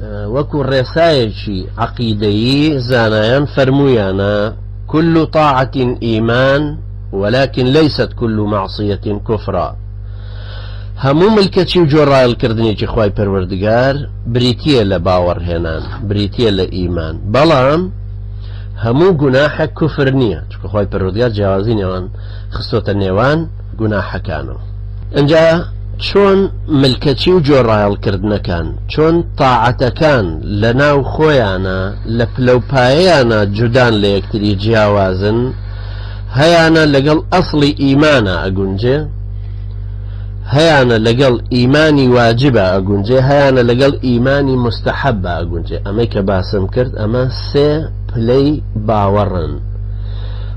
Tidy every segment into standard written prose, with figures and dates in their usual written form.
وكو الرسايشي عقيدي زانيان فرميانا كل طاعة إيمان ولكن ليست كل معصية كفرا. همو ملكتي وجوراي الكردني خواي پروردگار بريتيا لباور هنان بريتيا لإيمان بلام همو گناح كفر نية خواي پروردگار جوازين يوان خصوة النيوان گناح كانوا انجا چون ملكتي وجوراي الكردنا كان چون طاعة كان لناو خويانا لفلوبايانا جدان ليكتري جاوازن هيانا لقل أصل إيمانا أقنجي هيانا لقل إيماني واجبة أقنجي هيانا لقل إيماني مستحبة أقنجي أميك باسم كرد أما سي بلي باورن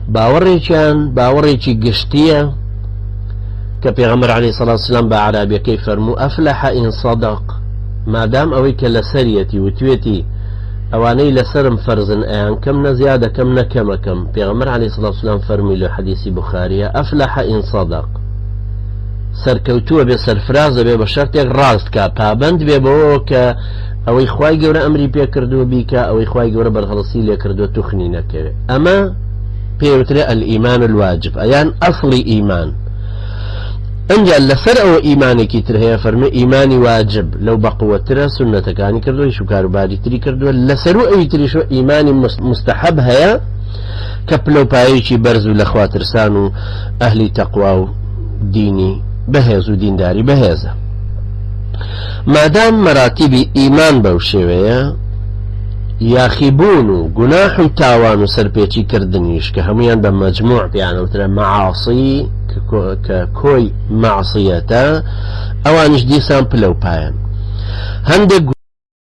باوري كان باوري كي قشتية كبيغمر عليه الصلاة والسلام بعرابي كيف فرمو أفلح إن صدق ما دام أويك لسريتي وتويتي اواني لسرم فرزن ايان كمنا زيادة كمنا كم بيغمر عليه الصلاة والسلام فرمي له حديث بخاري افلح ان صدق سركوتوه بسرفرازه بي بشرطيك راست كا پابند بي بوكا او اخواي قورا امري بي كردو بيكا او اخواي قورا برغلصي لي كردو تخني نكوي اما بيوتري الايمان الواجب ايان اصلي ايمان انجا لسر او ايماني كي ترهي فرمي ايماني واجب لو بقوة ترى سنة كاني كردو يشو كاربادي تري كردو لسر او اي شو ايماني مستحب هيا كبلو بايشي برزو لخواتر سانو اهلي تقوى ديني بهزو دين داري بهزة ما دام مراتب ايمان بوشوية ياخبون گناح تاوان سربيتي كردنيش كهميان بمجموع يعني وترى معاصي ككوي معصيتا اوانش دي سامبلو باين هندق